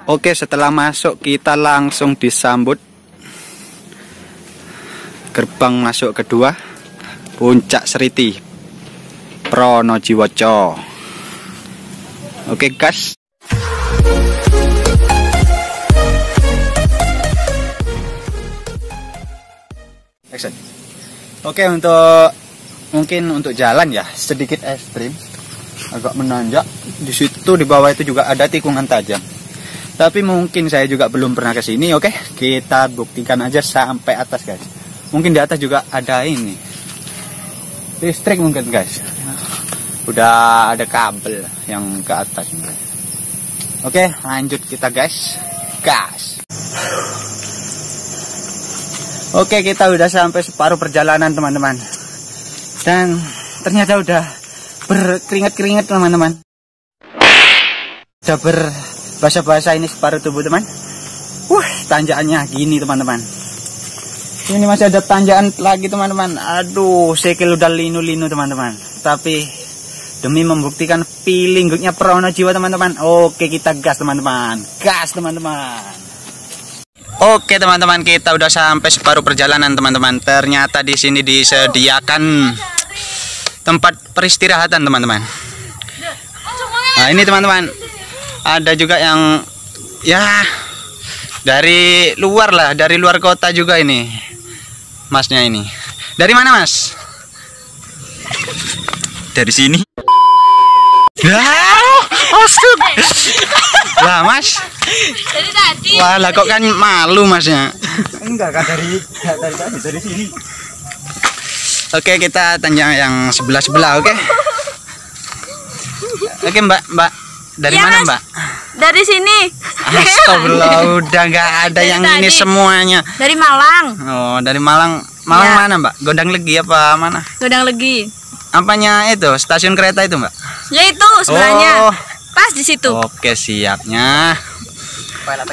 Oke, setelah masuk kita langsung disambut gerbang masuk kedua, Puncak Seriti Pronojiwoco. Oke guys. Oke, untuk jalan ya sedikit ekstrim, agak menanjak. Di situ di bawah itu juga ada tikungan tajam. Tapi mungkin saya juga belum pernah ke sini. Oke, kita buktikan aja sampai atas guys. Mungkin di atas juga ada ini listrik mungkin guys. Udah ada kabel yang ke atas guys. Oke, lanjut kita guys. Gas. Oke, kita udah sampai separuh perjalanan teman-teman. Dan ternyata udah berkeringat-keringat teman-teman. Udah berbahasa-bahasa ini separuh tubuh teman. Tanjakannya gini teman-teman. Ini masih ada tanjakan lagi teman-teman. Aduh, sikil udah linu-linu teman-teman. Tapi demi membuktikan feeling goodnya Pronojiwo teman-teman. Oke, kita gas teman-teman. Gas teman-teman. Oke teman-teman, kita udah sampai separuh perjalanan teman-teman. Ternyata di sini disediakan tempat peristirahatan teman-teman. Nah ini teman-teman, ada juga yang ya dari luar lah, dari luar kota juga ini. Masnya ini dari mana mas? Dari sini. Lah mas. Dari tadi. Wah lah kok kan malu masnya. Enggak dari sini. Oke, kita tanjang yang sebelah. Oke. Oke mbak. Dari ya, mana mas. mbak? Dari sini. Astagfirullah, udah nggak ada dari yang tadi. ini semuanya. Dari Malang. Oh, dari Malang. Malang Ya. mana mbak? Gondang Legi apa mana? Gondang Legi. Apanya itu? Stasiun kereta itu mbak? Ya itu sebelahnya. Oh. Pas di situ. Oke, siapnya.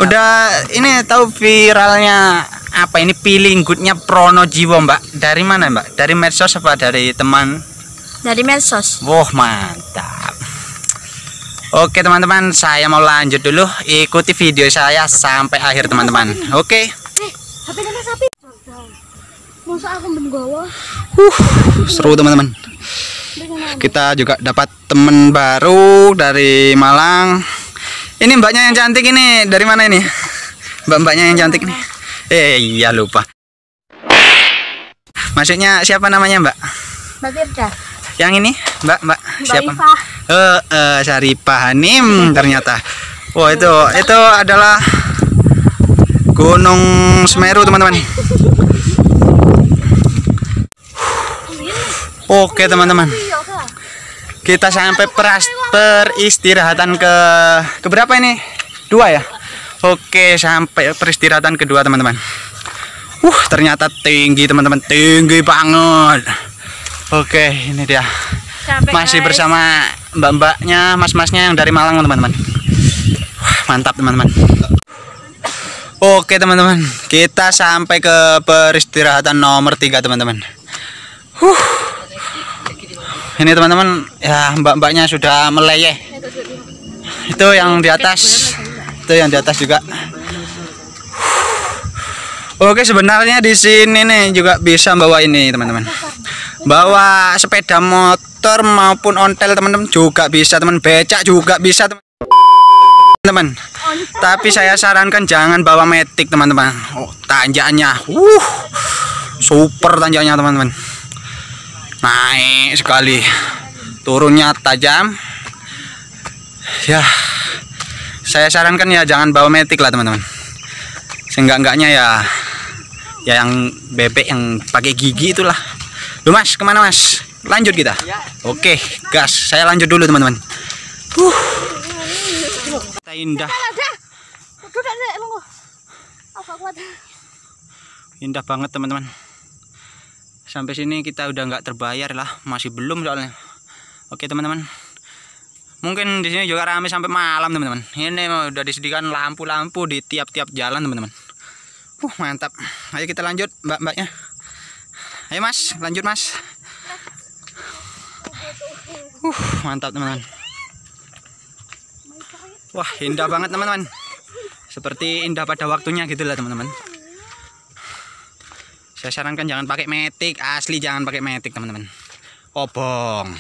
Udah ini tahu viralnya apa ini feeling goodnya Pronojiwo mbak? Dari mana mbak? Dari medsos apa dari teman? Dari medsos. Wah mantap. Oke teman-teman, saya mau lanjut dulu. Ikuti video saya sampai akhir teman-teman. Oke. Sapi. Masa aku menggawa. Seru teman-teman. Kita juga dapat teman baru dari Malang. Ini mbaknya yang cantik ini dari mana ini? Mbak-mbaknya yang cantik nih. Iya lupa. Maksudnya siapa namanya mbak? Mbak Firda. Yang ini mbak siapa? Ifah. Syarifah Hanim ternyata. Wah itu adalah Gunung Semeru teman-teman. Oke teman-teman, kita sampai peristirahatan ke berapa ini? 2 ya. Oke, sampai peristirahatan kedua teman-teman. Ternyata tinggi teman-teman, tinggi banget. Oke, ini dia. Sampai Masih guys. bersama mbak-mbaknya, mas-masnya yang dari Malang teman-teman. Mantap teman-teman. Oke teman-teman, kita sampai ke peristirahatan nomor 3 teman-teman. Ini teman-teman, ya mbak-mbaknya sudah meleyeh. Itu yang di atas, itu yang di atas juga. Oke, sebenarnya di sini nih juga bisa bawa ini teman-teman. Bawa sepeda motor maupun ontel teman-teman juga bisa, teman becak juga bisa teman-teman. Tapi saya sarankan jangan bawa metik teman-teman. Tanjakannya, super tanjakannya teman-teman. Naik sekali, turunnya tajam. Ya, saya sarankan ya jangan bawa metik lah teman-teman. Seenggak-enggaknya ya yang bebek yang pakai gigi itulah. Loh mas, kemana mas? Lanjut kita. Oke, gas. Saya lanjut dulu teman-teman. Kita indah. Indah banget teman-teman. Sampai sini kita udah nggak terbayar lah, masih belum soalnya. Oke teman-teman, mungkin di sini juga ramai sampai malam teman-teman. Ini udah disediakan lampu-lampu di tiap-tiap jalan teman-teman. Mantap. Ayo kita lanjut mbak-mbaknya. Ayo mas, lanjut mas. Mantap teman-teman. Wah indah banget teman-teman. seperti indah pada waktunya gitu lah teman-teman. Saya sarankan jangan pakai metik, asli jangan pakai metik teman-teman. Obong.